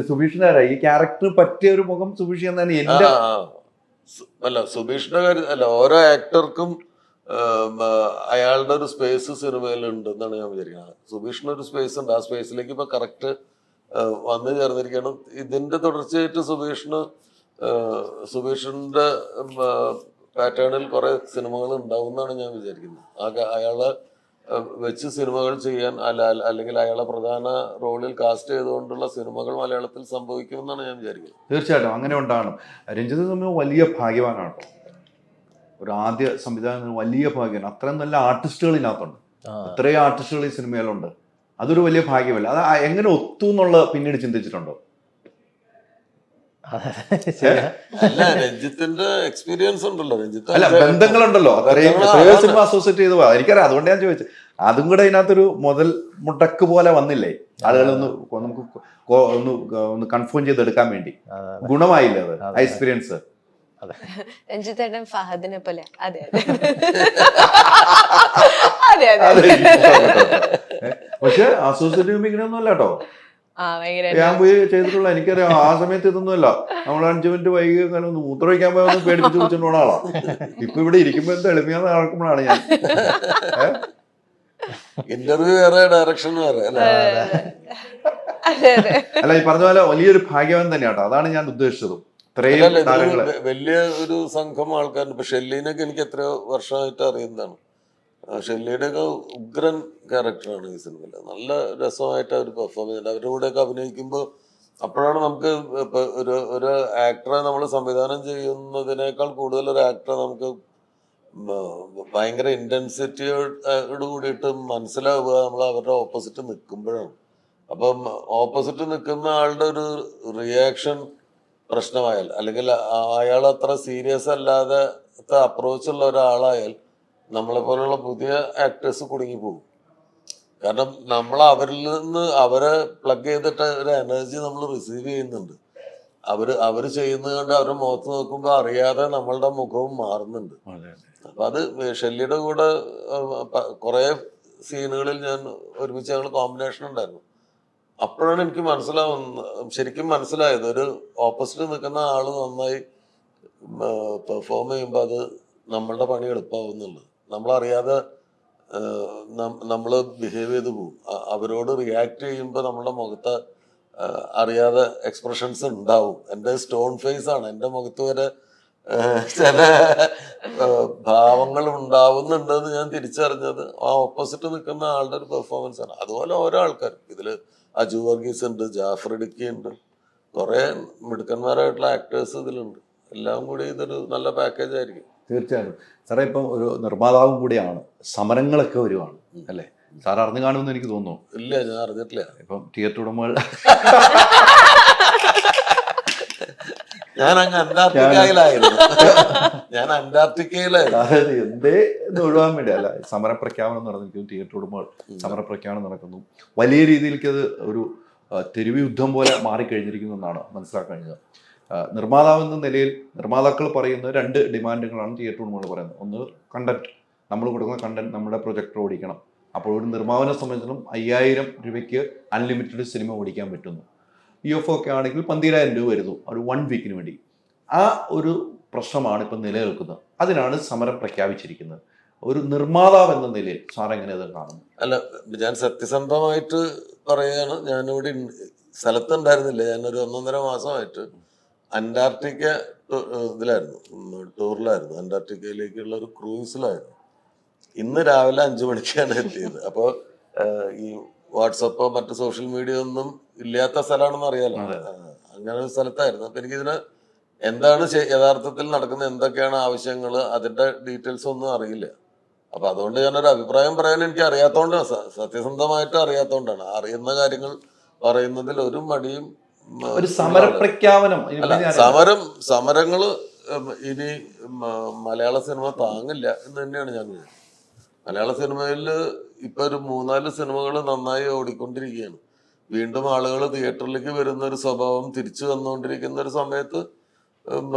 സുബീഷിനാരാ ഈ ക്യാരക്ടർ പറ്റിയ ഒരു മുഖം സുബീഷ് എന്നാണ് എന്റെ അല്ല സുബീഷിന്റെ കാര്യം അല്ല, ഓരോ ആക്ടർക്കും അയാളുടെ ഒരു സ്പേസ് സിനിമയിൽ ഉണ്ട് എന്നാണ് ഞാൻ വിചാരിക്കുന്നത്. സുബീഷിന് ഒരു സ്പേസ് ഉണ്ട്, ആ സ്പേസിലേക്ക് ഇപ്പൊ കറക്റ്റ് വന്നു ചേർന്നിരിക്കണം. ഇതിന്റെ തുടർച്ചയായിട്ട് സുബീഷിന്റെ പാറ്റേണിൽ കുറെ സിനിമകൾ ഉണ്ടാവും എന്നാണ് ഞാൻ വിചാരിക്കുന്നത്. അയാളെ വെച്ച് സിനിമകൾ ചെയ്യാൻ അല്ലെങ്കിൽ അയാളെ പ്രധാന റോളിൽ കാസ്റ്റ് ചെയ്തുകൊണ്ടുള്ള സിനിമകൾ മലയാളത്തിൽ സംഭവിക്കുമെന്നാണ് ഞാൻ വിചാരിക്കുന്നത്. തീർച്ചയായിട്ടും അങ്ങനെ ഉണ്ടാകണം. രഞ്ജിത്ത് തമ്മിൽ വലിയ ഭാഗ്യവാനാണ്. ഒരു ആദ്യ സംവിധാനം വലിയ ഭാഗ്യമാണ്. അത്രയും നല്ല ആർട്ടിസ്റ്റുകൾ ഇതിനകത്തുണ്ട്. അത്രയും ആർട്ടിസ്റ്റുകൾ ഈ സിനിമയിലുണ്ട്. അതൊരു വലിയ ഭാഗ്യമല്ല. അത് എങ്ങനെ ഒത്തു എന്നുള്ള പിന്നീട് ചിന്തിച്ചിട്ടുണ്ടോ? അല്ല, രഞ്ജിത്തിന്റെ എക്സ്പീരിയൻസ് ഉണ്ടല്ലോ, രഞ്ജിത്ത് അല്ല ബന്ധങ്ങളുണ്ടല്ലോ, അത്രയും സിനിമ അസോസിയേറ്റ് ചെയ്ത് പോകാം. എനിക്കറിയാം, അതുകൊണ്ട് ഞാൻ ചോദിച്ചത്. അതും കൂടെ ഇതിനകത്തൊരു മുതൽ മുടക്ക് പോലെ വന്നില്ലേ, ആളുകളൊന്ന് നമുക്ക് ഒന്ന് കൺഫേം ചെയ്തെടുക്കാൻ വേണ്ടി. ഗുണമായില്ലേ അത്, ആ എക്സ്പീരിയൻസ്? രഞ്ജിത്തേട്ടൻ ഫഹദിനെ പോലെ. അതെ പക്ഷെ അസോസിയേറ്റ് ഇങ്ങനെയൊന്നും അല്ല കേട്ടോ. ഞാൻ പോയി ചെയ്തിട്ടുള്ള എനിക്കറിയാം. ആ സമയത്ത് ഇതൊന്നുമല്ല. നമ്മൾ 5 മിനിറ്റ് വൈകി ഒന്ന് മൂത്രമൊഴിക്കാൻ പോയി ഒന്ന് പേടിപ്പിച്ച് വിളിച്ചോണ്ട് പോണ ആളാ. ഇപ്പൊ ഇവിടെ ഇരിക്കുമ്പോ എന്താ എളിമയാന്ന് നടക്കുമ്പോഴാണ് ഞാൻ ഇന്റർവ്യൂ വേറെ, ഡയറക്ഷൻ വേറെ. അല്ല, ഈ പറഞ്ഞ പോലെ വലിയൊരു ഭാഗ്യവാൻ തന്നെയാട്ടോ. അതാണ് ഞാൻ ഉദ്ദേശിച്ചതും. വലിയ ഒരു സംഘം ആൾക്കാരുണ്ട്. ഇപ്പൊ ഷെല്ലിനൊക്കെ എനിക്ക് എത്രയോ വർഷമായിട്ട് അറിയുന്നതാണ്. ഷെല്ലിയുടെ ഒക്കെ ഉഗ്രൻ ക്യാരക്ടറാണ് ഈ സിനിമയിൽ. നല്ല രസമായിട്ട് അവർ പെർഫോം ചെയ്യുന്നുണ്ട്. അവരുടെ കൂടെയൊക്കെ അഭിനയിക്കുമ്പോൾ അപ്പോഴാണ് നമുക്ക് ഇപ്പൊ ഒരു ആക്ടറെ നമ്മൾ സംവിധാനം ചെയ്യുന്നതിനേക്കാൾ കൂടുതൽ ഒരു ആക്ടറെ നമുക്ക് ഭയങ്കര ഇന്റൻസിറ്റിയോട് കൂടിയിട്ട് മനസ്സിലാവുക നമ്മൾ അവരുടെ ഓപ്പോസിറ്റ് നിൽക്കുമ്പോഴാണ്. അപ്പം ഓപ്പോസിറ്റ് നിൽക്കുന്ന ആളുടെ ഒരു റിയാക്ഷൻ പ്രശ്നമായാൽ, അല്ലെങ്കിൽ അയാൾ അത്ര സീരിയസ് അല്ലാതെ അപ്രോച്ചുള്ള ഒരാളായാൽ നമ്മളെ പോലുള്ള പുതിയ ആക്ടേഴ്സ് കുടുങ്ങിപ്പോകും. കാരണം നമ്മൾ അവരിൽ നിന്ന് അവരെ പ്ലഗ് ചെയ്തിട്ട് ഒരു എനർജി നമ്മൾ റിസീവ് ചെയ്യുന്നുണ്ട്. അവര് ചെയ്യുന്നത് കൊണ്ട് അവരുടെ മുഖത്ത് നോക്കുമ്പോൾ അറിയാതെ നമ്മളുടെ മുഖവും മാറുന്നുണ്ട്. അപ്പൊ അത് ഷെല്ലിയുടെ കൂടെ കുറെ സീനുകളിൽ ഞാൻ ഒരുമിച്ച് ഞങ്ങൾ കോമ്പിനേഷൻ ഉണ്ടായിരുന്നു. അപ്പോഴാണ് എനിക്ക് ശരിക്കും മനസ്സിലായത്, ഒരു ഓപ്പോസിറ്റ് നിൽക്കുന്ന ആള് നന്നായി പെർഫോം ചെയ്യുമ്പോൾ അത് നമ്മളുടെ പണി എളുപ്പമാവുന്നുണ്ട്. നമ്മളറിയാതെ നമ്മൾ ബിഹേവ് ചെയ്ത് പോകും. അവരോട് റിയാക്ട് ചെയ്യുമ്പോൾ നമ്മളുടെ മുഖത്ത് അറിയാതെ എക്സ്പ്രഷൻസ് ഉണ്ടാവും. എൻ്റെ സ്റ്റോൺ ഫേസ് ആണ്, എൻ്റെ മുഖത്ത് വരെ ചില ഭാവങ്ങൾ ഉണ്ടാവുന്നുണ്ടെന്ന് ഞാൻ തിരിച്ചറിഞ്ഞത് ആ ഓപ്പോസിറ്റ് നിൽക്കുന്ന ആളുടെ ഒരു പെർഫോമൻസ് ആണ്. അതുപോലെ ഓരോ ആൾക്കാരും ഇതിൽ അജു വർഗീസ് ഉണ്ട്, ജാഫർ ഇടുക്കി ഉണ്ട്, കുറെ മിടുക്കന്മാരായിട്ടുള്ള ആക്ടേഴ്സ് ഇതിലുണ്ട്. എല്ലാം കൂടി ഇതൊരു നല്ല പാക്കേജ് ആയിരിക്കും. തീർച്ചയായിട്ടും. സാറേ ഇപ്പം ഒരു നിർമ്മാതാവും കൂടിയാണ്. സമരങ്ങളൊക്കെ വരുവാണ് അല്ലേ? സാർ അറിഞ്ഞു കാണുമെന്ന് എനിക്ക് തോന്നുന്നു. ഇല്ല, ഞാൻ അറിഞ്ഞിട്ടില്ല. ഇപ്പം തിയേറ്റർ ഉടമകൾ ഞാൻ അങ്ങ് അന്റാർട്ടിക്കയിലായിരുന്നു. അതായത് എന്തേ ഒഴിവാൻ വേണ്ടി അല്ല, സമരപ്രഖ്യാപനം നടന്നിരിക്കുന്നു. തിയേറ്റർ ഉടമകൾ സമരപ്രഖ്യാപനം നടക്കുന്നു. വലിയ രീതിയിലേക്ക് അത് ഒരു തെരുവ് യുദ്ധം പോലെ മാറിക്കഴിഞ്ഞിരിക്കുന്നു എന്നാണ് മനസ്സിലാക്കാൻ കഴിഞ്ഞത്. നിർമ്മാതാവെന്ന നിലയിൽ നിർമ്മാതാക്കൾ പറയുന്ന 2 ഡിമാൻഡുകളാണ് തിയേറ്റർ ഉടമകൾ പറയുന്നത്. ഒന്ന്, കണ്ടന്റ്. നമ്മൾ കൊടുക്കുന്ന കണ്ടന്റ് നമ്മുടെ പ്രൊജക്ടർ ഓടിക്കണം. അപ്പോൾ ഒരു നിർമ്മാതാവിനെ സംബന്ധിച്ചിടത്തോളം 5000 രൂപയ്ക്ക് അൺലിമിറ്റഡ് സിനിമ ഓടിക്കാൻ പറ്റുന്നു. UFO ഒക്കെ ആണെങ്കിൽ 12000 രൂപ വരുന്നു ഒരു 1 വീക്കിന് വേണ്ടി. ആ ഒരു പ്രശ്നമാണ് ഇപ്പം നിലനിൽക്കുന്നത്. അതിനാണ് സമരം പ്രഖ്യാപിച്ചിരിക്കുന്നത്. ഒരു നിർമ്മാതാവ് എന്ന നിലയിൽ സാർ എങ്ങനെ അത് കാണുന്നു? അല്ല, ഞാൻ സത്യസന്ധമായിട്ട് പറയുകയാണ്. ഞാനിവിടെ സ്ഥലത്തുണ്ടായിരുന്നില്ല. ഞാനൊരു 1.5 മാസമായിട്ട് അന്റാർട്ടിക്ക ഇതിലായിരുന്നു, ടൂറിലായിരുന്നു. അന്റാർട്ടിക്കയിലേക്കുള്ള ഒരു ക്രൂസിലായിരുന്നു. ഇന്ന് രാവിലെ 5 മണിക്കാണ് എത്തിയത്. അപ്പോൾ ഈ വാട്സപ്പോ മറ്റു സോഷ്യൽ മീഡിയ ഒന്നും ഇല്ലാത്ത സ്ഥലമാണെന്ന് അറിയാലോ. അങ്ങനെ ഒരു സ്ഥലത്തായിരുന്നു. അപ്പൊ എനിക്കിതിന് എന്താണ് യഥാർത്ഥത്തിൽ നടക്കുന്നത്, എന്തൊക്കെയാണ് ആവശ്യങ്ങൾ, അതിന്റെ ഡീറ്റെയിൽസ് ഒന്നും അറിയില്ല. അപ്പൊ അതുകൊണ്ട് ഞാനൊരു അഭിപ്രായം പറയാൻ എനിക്ക് അറിയാത്തോണ്ടാണ്, സത്യസന്ധമായിട്ട് അറിയാത്തോണ്ടാണ്. അറിയുന്ന കാര്യങ്ങൾ പറയുന്നതിൽ ഒരു മടിയും. ഒരു സമരപ്രഖ്യാപനം സമരങ്ങള് ഇനി മലയാള സിനിമ താങ്ങില്ല എന്ന് തന്നെയാണ് ഞാൻ വിചാരിക്കുന്നത്. മലയാള സിനിമയിൽ ഇപ്പൊ ഒരു 3-4 സിനിമകൾ നന്നായി ഓടിക്കൊണ്ടിരിക്കുകയാണ്. വീണ്ടും ആളുകൾ തിയേറ്ററിലേക്ക് വരുന്ന ഒരു സ്വഭാവം തിരിച്ചു വന്നുകൊണ്ടിരിക്കുന്ന ഒരു സമയത്ത്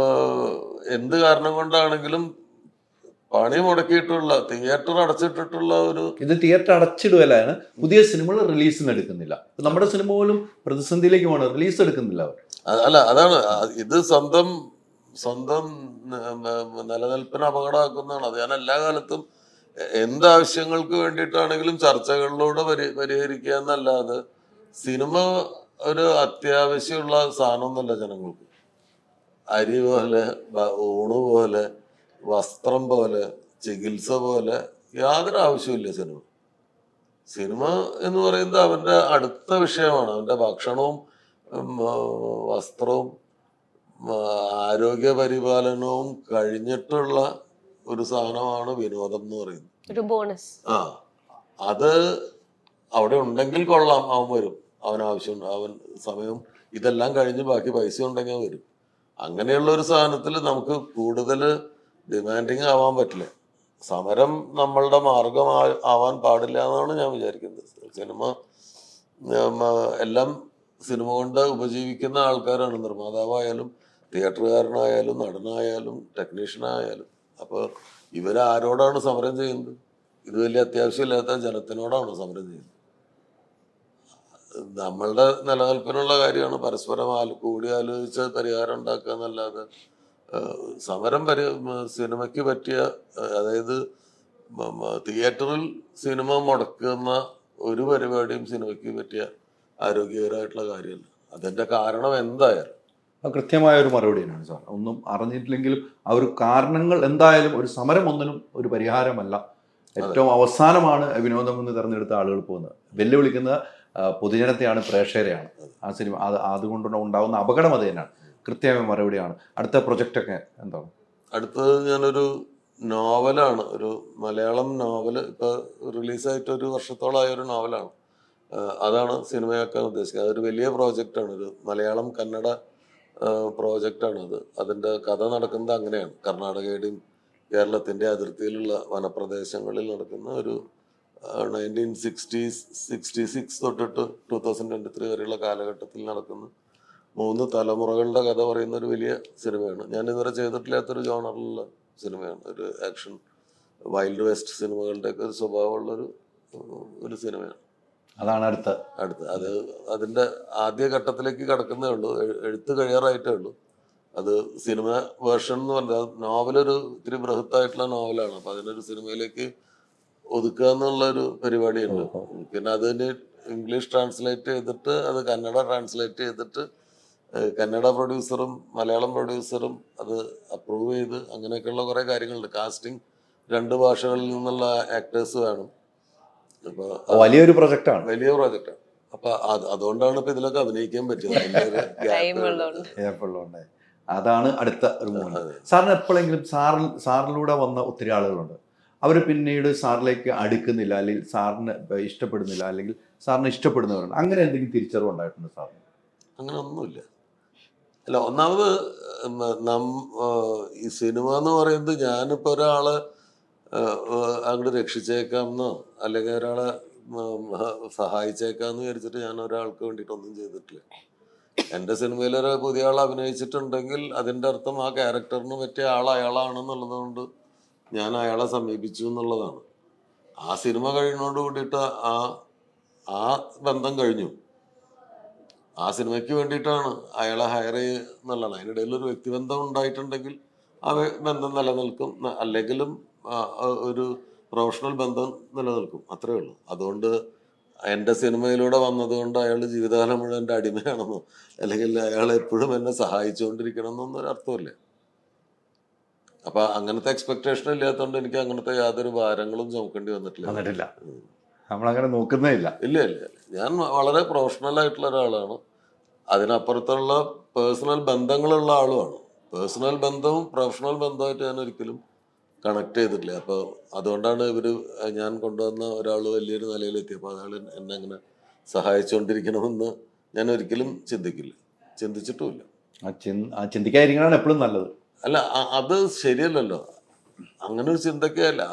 എന്ത് കാരണം കൊണ്ടാണെങ്കിലും പണി മുടക്കിയിട്ടുള്ള തിയേറ്റർ അടച്ചിട്ടിട്ടുള്ള ഒരു ഇത് തിയേറ്റർ അടച്ചിടുകയാണ്, പുതിയ സിനിമകൾ റിലീസിന് എടുക്കുന്നില്ല. നമ്മുടെ സിനിമ പോലും പ്രതിസന്ധിയിലേക്ക് പോകണം, റിലീസ് എടുക്കുന്നില്ല അവർ. അല്ല അതാണ് ഇത് സ്വന്തം നിലനിൽപ്പിന് അപകടമാക്കുന്നതാണ്. അത് ഞാൻ എല്ലാ കാലത്തും എന്താവശ്യങ്ങൾക്ക് വേണ്ടിയിട്ടാണെങ്കിലും ചർച്ചകളിലൂടെ പരിഹരിക്കുക എന്നല്ലാതെ സിനിമ ഒരു അത്യാവശ്യമുള്ള സാധനമൊന്നുമല്ല ജനങ്ങൾക്ക്. അരി പോലെ, ഊണ് പോലെ, വസ്ത്രം പോലെ, ചികിത്സ പോലെ യാതൊരു ആവശ്യമില്ല സിനിമ. സിനിമ എന്ന് പറയുന്നത് അവന്റെ അടുത്ത വിഷയമാണ്. അവന്റെ ഭക്ഷണവും വസ്ത്രവും ആരോഗ്യ പരിപാലനവും കഴിഞ്ഞിട്ടുള്ള ഒരു സാധനമാണ് വിനോദം എന്ന് പറയുന്നത്. ഒരു ബോണസ്. അത് അവിടെ ഉണ്ടെങ്കിൽ കൊള്ളാം, അവൻ വരും, അവനാവശ്യമുണ്ട്, അവൻ സമയം ഇതെല്ലാം കഴിഞ്ഞ് ബാക്കി പൈസ ഉണ്ടെങ്കിൽ വരും. അങ്ങനെയുള്ള ഒരു സാധനത്തിൽ നമുക്ക് കൂടുതൽ ഡിമാൻഡിങ് ആവാൻ പറ്റില്ല. സമരം നമ്മളുടെ മാർഗം ആവാൻ പാടില്ല എന്നാണ് ഞാൻ വിചാരിക്കുന്നത്. സിനിമ എല്ലാം സിനിമ കൊണ്ട് ഉപജീവിക്കുന്ന ആൾക്കാരാണ്, നിർമ്മാതാവായാലും തിയേറ്ററുകാരനായാലും നടനായാലും ടെക്നീഷ്യനായാലും. അപ്പോൾ ഇവരാരോടാണ് സമരം ചെയ്യുന്നത്? ഇത് വലിയ അത്യാവശ്യമില്ലാത്ത ജനത്തിനോടാണ് സമരം ചെയ്യുന്നത്. നമ്മളുടെ നിലനിൽപ്പിനുള്ള കാര്യമാണ്. പരസ്പരം കൂടി ആലോചിച്ച് പരിഹാരം ഉണ്ടാക്കുക എന്നല്ലാതെ സമരം സിനിമയ്ക്ക് പറ്റിയ, അതായത് തിയേറ്ററിൽ സിനിമ മുടക്കുന്ന ഒരു പരിപാടിയും സിനിമയ്ക്ക് പറ്റിയ ആരോഗ്യകരമായിട്ടുള്ള കാര്യമല്ല. അതിന്റെ കാരണം എന്തായാലും കൃത്യമായ ഒരു മറുപടി തന്നെയാണ് സാർ. ഒന്നും അറിഞ്ഞിട്ടില്ലെങ്കിലും ആ ഒരു കാരണങ്ങൾ എന്തായാലും ഒരു സമരം ഒന്നിനും ഒരു പരിഹാരമല്ല. ഏറ്റവും അവസാനമാണ് വിനോദം എന്ന് തിരഞ്ഞെടുത്ത ആളുകൾ പോകുന്നത്. വെല്ലുവിളിക്കുന്ന പൊതുജനത്തെയാണ്, പ്രേക്ഷകരെയാണ്. ആ സിനിമ അതുകൊണ്ടുള്ള ഉണ്ടാകുന്ന അപകടം അത് തന്നെയാണ്. കൃത്യമായ മറുപടിയാണ്. അടുത്ത പ്രൊജക്റ്റൊക്കെ എന്താണ്? അടുത്തത് ഞാനൊരു നോവലാണ്, ഒരു മലയാളം നോവൽ. ഇപ്പൊ റിലീസായിട്ട് 1 വർഷത്തോളമായ ഒരു നോവലാണ്. അതാണ് സിനിമയാക്കാൻ ഉദ്ദേശിക്കുന്നത്. അതൊരു വലിയ പ്രോജക്റ്റാണ്, ഒരു മലയാളം കന്നഡ പ്രോജക്റ്റാണ് അത്. അതിൻ്റെ കഥ നടക്കുന്നത് അങ്ങനെയാണ്. കർണാടകയുടെയും കേരളത്തിൻ്റെ അതിർത്തിയിലുള്ള വനപ്രദേശങ്ങളിൽ നടക്കുന്ന ഒരു 1966 തൊട്ടിട്ട് 2023 വരെയുള്ള കാലഘട്ടത്തിൽ നടക്കുന്ന 3 തലമുറകളുടെ കഥ പറയുന്ന ഒരു വലിയ സിനിമയാണ്. ഞാൻ ഇതുവരെ ചെയ്തിട്ടില്ലാത്തൊരു ജോണറിലുള്ള സിനിമയാണ്. ഒരു ആക്ഷൻ, വൈൽഡ് വെസ്റ്റ് സിനിമകളുടെയൊക്കെ ഒരു സ്വഭാവമുള്ളൊരു സിനിമയാണ്. അതാണ് അടുത്ത അത് അതിൻ്റെ ആദ്യ ഘട്ടത്തിലേക്ക് കടക്കുന്നേ ഉള്ളൂ. എഴുത്ത് കഴിയാറായിട്ടേ ഉള്ളൂ. അത് സിനിമ വേർഷൻ എന്ന് പറഞ്ഞാൽ നോവലൊരു ഇത്തിരി ബൃഹത്തായിട്ടുള്ള നോവലാണ്. അപ്പം അതിനൊരു സിനിമയിലേക്ക് ഒതുക്കുക എന്നുള്ളൊരു പരിപാടിയുണ്ട്. പിന്നെ അതിന് ഇംഗ്ലീഷ് ട്രാൻസ്ലേറ്റ് ചെയ്തിട്ട് അത് കന്നഡ ട്രാൻസ്ലേറ്റ് ചെയ്തിട്ട് കന്നഡ പ്രൊഡ്യൂസറും മലയാളം പ്രൊഡ്യൂസറും അത് അപ്രൂവ് ചെയ്ത് അങ്ങനെയൊക്കെയുള്ള കുറേ കാര്യങ്ങളുണ്ട്. കാസ്റ്റിംഗ് 2 ഭാഷകളിൽ നിന്നുള്ള ആക്ടേഴ്സ് വേണം. അപ്പോൾ വലിയൊരു പ്രൊജക്റ്റാണ്. അപ്പൊ അതുകൊണ്ടാണ് ഇപ്പൊ ഇതിലൊക്കെ അഭിനയിക്കാൻ പറ്റിയത്. അതാണ് അടുത്ത ഒരു മൂന്ന്. സാറിന് എപ്പോഴെങ്കിലും സാറിലൂടെ വന്ന ഒത്തിരി ആളുകളുണ്ട്, അവർ പിന്നീട് സാറിലേക്ക് അടുക്കുന്നില്ല, അല്ലെങ്കിൽ സാറിന് ഇഷ്ടപ്പെടുന്നില്ല, അല്ലെങ്കിൽ സാറിന് ഇഷ്ടപ്പെടുന്നവരുണ്ട്, അങ്ങനെ എന്തെങ്കിലും തിരിച്ചറിവ് ഉണ്ടായിട്ടുണ്ട് സാറിന്? അങ്ങനെ ഒന്നുമില്ല. അല്ല, ഒന്നാമത് ഈ സിനിമ എന്ന് പറയുന്നത് ഞാനിപ്പോ ഒരാളെ അങ്ങോട്ട് രക്ഷിച്ചേക്കാമെന്നോ അല്ലെങ്കിൽ ഒരാളെ സഹായിച്ചേക്കാന്ന് വിചാരിച്ചിട്ട് ഞാൻ ഒരാൾക്ക് വേണ്ടിയിട്ടൊന്നും ചെയ്തിട്ടില്ല. എൻ്റെ സിനിമയിൽ ഒരു പുതിയ ആൾ അഭിനയിച്ചിട്ടുണ്ടെങ്കിൽ അതിൻ്റെ അർത്ഥം ആ ക്യാരക്ടറിന് പറ്റിയ ആൾ അയാളാണെന്നുള്ളത് കൊണ്ട് ഞാൻ അയാളെ സമീപിച്ചു എന്നുള്ളതാണ്. ആ സിനിമ കഴിയുന്നതോട് കൂടിയിട്ട് ആ ബന്ധം കഴിഞ്ഞു. ആ സിനിമയ്ക്ക് വേണ്ടിയിട്ടാണ് അയാളെ ഹയർ ചെയ്യുന്നുള്ളതാണ്. അതിനിടയിൽ ഒരു വ്യക്തിബന്ധം ഉണ്ടായിട്ടുണ്ടെങ്കിൽ ആ ബന്ധം നിലനിൽക്കും, അല്ലെങ്കിലും ഒരു പ്രൊഫഷണൽ ബന്ധം നിലനിൽക്കും, അത്രേ ഉള്ളൂ. അതുകൊണ്ട് എൻ്റെ സിനിമയിലൂടെ വന്നതുകൊണ്ട് അയാൾ ജീവിതകാലം മുഴുവൻ എൻ്റെ അടിമയാണെന്നോ അല്ലെങ്കിൽ അയാൾ എപ്പോഴും എന്നെ സഹായിച്ചുകൊണ്ടിരിക്കണം എന്നൊന്നും ഒരു അർത്ഥമില്ല. അപ്പൊ അങ്ങനത്തെ എക്സ്പെക്ടേഷൻ ഇല്ലാത്തതുകൊണ്ട് എനിക്ക് അങ്ങനത്തെ യാതൊരു ഭാരങ്ങളും ചുമക്കേണ്ടി വന്നിട്ടില്ല. നമ്മളങ്ങനെ നോക്കുന്നേ ഇല്ല. ഇല്ല. ഞാൻ വളരെ പ്രൊഫഷണൽ ആയിട്ടുള്ള ഒരാളാണ്. അതിനപ്പുറത്തുള്ള പേഴ്സണൽ ബന്ധങ്ങളുള്ള ആളുമാണ്. പേഴ്സണൽ ബന്ധവും പ്രൊഫഷണൽ ബന്ധമായിട്ട് ഞാൻ ഒരിക്കലും കണക്ട് ചെയ്തിട്ടില്ല. അപ്പോൾ അതുകൊണ്ടാണ് ഞാൻ കൊണ്ടുവന്ന ഒരാൾ വലിയൊരു നിലയിലെത്തിയപ്പോൾ അയാൾ എന്നെ അങ്ങനെ സഹായിച്ചുകൊണ്ടിരിക്കണമെന്ന് ഞാൻ ഒരിക്കലും ചിന്തിച്ചിട്ടുമില്ല. ചിന്തിക്കാതിരിക്കണതാണ് എപ്പോഴും നല്ലത്. അല്ല, അത് ശരിയല്ലല്ലോ. അങ്ങനെ ഒരു ചിന്തക്കല്ല.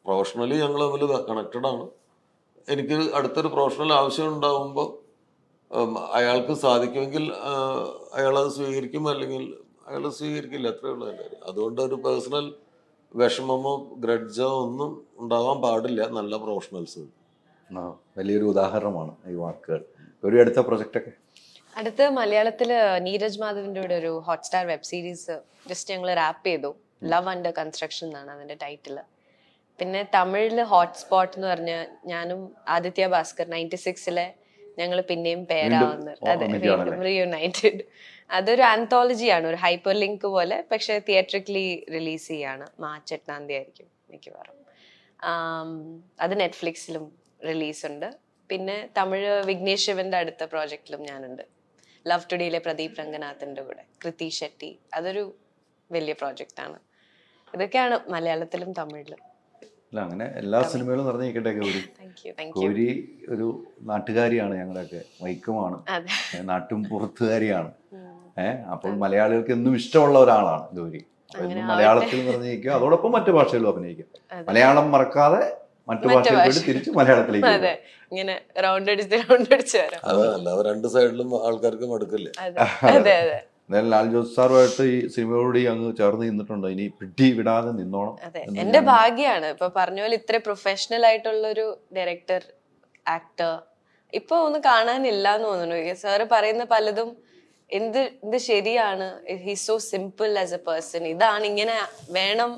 പ്രൊഫഷണലി ഞങ്ങൾ തമ്മിൽ കണക്റ്റഡ് ആണ്. എനിക്ക് അടുത്തൊരു പ്രൊഫഷണൽ ആവശ്യം ഉണ്ടാകുമ്പോൾ അയാൾക്ക് സാധിക്കുമെങ്കിൽ അയാളത് സ്വീകരിക്കും, അല്ലെങ്കിൽ അയാൾ സ്വീകരിക്കില്ല, അത്രേ ഉള്ളൂ എൻ്റെ കാര്യം. അതുകൊണ്ട് ഒരു പേഴ്സണൽ വിഷമമോ ഗ്രഡ്ജോ ഒന്നും ഉണ്ടാവാൻ പാടില്ല. നല്ല പ്രൊഫഷണൽസ്. ആ, വലിയൊരു ഉദാഹരണമാണ് ഈ വാക്കുകൾ. ഒരു അടുത്ത പ്രൊജക്റ്റൊക്കെ അടുത്ത് മലയാളത്തില് നീരജ് മാധവിന്റെ കൂടെ ഒരു ഹോട്ട്സ്റ്റാർ വെബ് സീരീസ് ജസ്റ്റ് ഞങ്ങൾ റാപ്പ് ചെയ്തു. ലവ് അണ്ടർ കൺസ്ട്രക്ഷൻ എന്നാണ് അതിന്റെ ടൈറ്റില്. പിന്നെ തമിഴില് ഹോട്ട്സ്പോട്ട് എന്ന് പറഞ്ഞ ഞാനും ആദിത്യ ഭാസ്കർ 96-ലെ ഞങ്ങൾ പിന്നെയും പേരാവുന്നത്. അതെ, വീണ്ടും റീയുണൈറ്റഡ്. അതൊരു ആന്തോളജിയാണ്, ഒരു ഹൈപ്പർ ലിങ്ക് പോലെ, പക്ഷെ തിയേറ്ററിക്കലി റിലീസ് ചെയ്യാണ്. മാർച്ച് 8 ആയിരിക്കും മിക്കവാറും. അത് നെറ്റ്ഫ്ലിക്സിലും റിലീസ് ഉണ്ട്. പിന്നെ തമിഴ് വിഘ്നേഷ് ശിവന്റെ അടുത്ത പ്രോജക്റ്റിലും ഞാനുണ്ട്. ലവ് ടുഡേയിലെ പ്രദീപ് രംഗനാഥിന്റെ കൂടെ, കൃതി ഷെട്ടി. അതൊരു വലിയ പ്രോജക്റ്റാണ്. ഇതൊക്കെയാണ് മലയാളത്തിലും തമിഴിലും. അല്ല, അങ്ങനെ എല്ലാ സിനിമകളും നിറഞ്ഞിരിക്കട്ടെ ഗൗരി. Thank you. ഗൗരി ഒരു നാട്ടുകാരിയാണ്, ഞങ്ങളൊക്കെ വൈക്കമാണ്, നാട്ടും പുറത്തുകാരിയാണ്. അപ്പോൾ മലയാളികൾക്ക് എന്നും ഇഷ്ടമുള്ള ഒരാളാണ് ഗൗരി. എന്നും മലയാളത്തിൽ നിറഞ്ഞിരിക്കുക, അതോടൊപ്പം മറ്റു ഭാഷകളിലും അഭിനയിക്കുക. മലയാളം മറക്കാതെ മറ്റു ഭാഷയിൽ തിരിച്ച് മലയാളത്തിലേക്ക്. അതെ, ഇങ്ങനെ റൗണ്ട് അടിച്ച് വരാം. അതല്ല, രണ്ട് സൈഡിലും ആൾക്കാർക്ക് മടുക്കില്ലേ. അതെ അതെ. എന്തായാലും ലാൽ ജോസ് സാറുമായിട്ട് ഈ സിനിമയോടുകൂടി അങ്ങ് ചേർന്ന് നിന്നിട്ടുണ്ട്. ഇനി പിടി വിടാതെ നിന്നോണം. അതെ, എന്റെ ഭാഗ്യാണ്. ഇപ്പൊ പറഞ്ഞ പോലെ ഇത്ര പ്രൊഫഷണൽ ആയിട്ടുള്ള ഒരു ഡയറക്ടർ, ആക്ടർ ഇപ്പൊ ഒന്ന് കാണാനില്ല എന്ന് തോന്നുന്നു. സാറ് പറയുന്ന പലതും എന്ത് ശരിയാണ്. He's so simple as a person. ഇതാണ്, ഇങ്ങനെ വേണം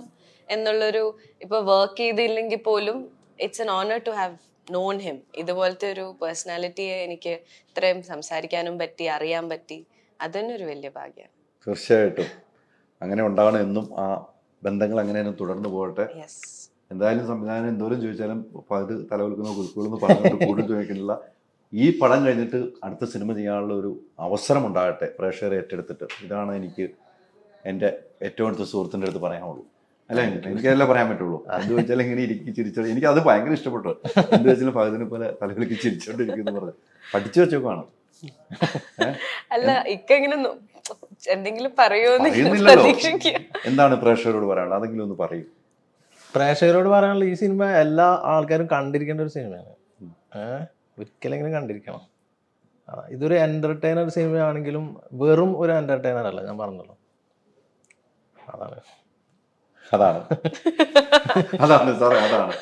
എന്നുള്ളൊരു, ഇപ്പൊ വർക്ക് ചെയ്തില്ലെങ്കിൽ പോലും it's an honour to have known him. ഇതുപോലത്തെ ഒരു പേഴ്സണാലിറ്റിയെ എനിക്ക് ഇത്രയും സംസാരിക്കാനും പറ്റി, അറിയാൻ പറ്റി. അതന്നെ ഒരു വലിയ ഭാഗ്യമാണ്. തീർച്ചയായിട്ടും അങ്ങനെ ഉണ്ടാവണം എന്നും. ആ ബന്ധങ്ങൾ അങ്ങനെ തന്നെ തുടർന്ന് പോകട്ടെ. എന്തായാലും സംവിധാനം എന്തോരം ചോദിച്ചാലും അത് തലവെൽക്കുന്ന കുരുക്കുകളെന്ന് പറഞ്ഞിട്ട് കൂടുതൽ ചോദിക്കുന്നില്ല. ഈ പടം കഴിഞ്ഞിട്ട് അടുത്ത സിനിമ ചെയ്യാനുള്ള ഒരു അവസരം ഉണ്ടാകട്ടെ പ്രേക്ഷകരെ ഏറ്റെടുത്തിട്ട്. ഇതാണ് എനിക്ക് എൻ്റെ ഏറ്റവും അടുത്ത സുഹൃത്തിൻ്റെ അടുത്ത് പറയാനുള്ളൂ. അല്ല, എനിക്കതല്ലേ പറയാൻ പറ്റുള്ളൂ. എന്ത് വെച്ചാൽ ഇങ്ങനെ ഇരിക്കി ചിരിച്ചോളൂ. എനിക്ക് അത് ഭയങ്കര ഇഷ്ടപ്പെട്ടു. എന്ത് വെച്ചാലും ഫഹദിനെ പോലെ തലവിലേക്ക് ചിരിച്ചോണ്ടിരിക്കുന്നു പറഞ്ഞ് പഠിച്ചു വെച്ചോക്കാണ്. അല്ല, ഇങ്ങനെ എന്തെങ്കിലും പറയുന്നില്ലല്ലോ. എന്താണ് പ്രേക്ഷകരോട് പറയാനുള്ളത്? അതെങ്കിലും ഒന്ന് പറയും. പ്രേക്ഷകരോട് പറയാനുള്ള, ഈ സിനിമ എല്ലാ ആൾക്കാരും കണ്ടിരിക്കേണ്ട ഒരു സിനിമയാണ്. ഒരിക്കലെങ്കിലും കണ്ടിരിക്കണം. ഇതൊരു എന്റർടൈനർ സിനിമയാണെങ്കിലും വെറും ഒരു എന്റർടൈനർ അല്ല, ഞാൻ പറഞ്ഞല്ലോ. അതാണ് അതാണ് സാറേ, അതാണ്.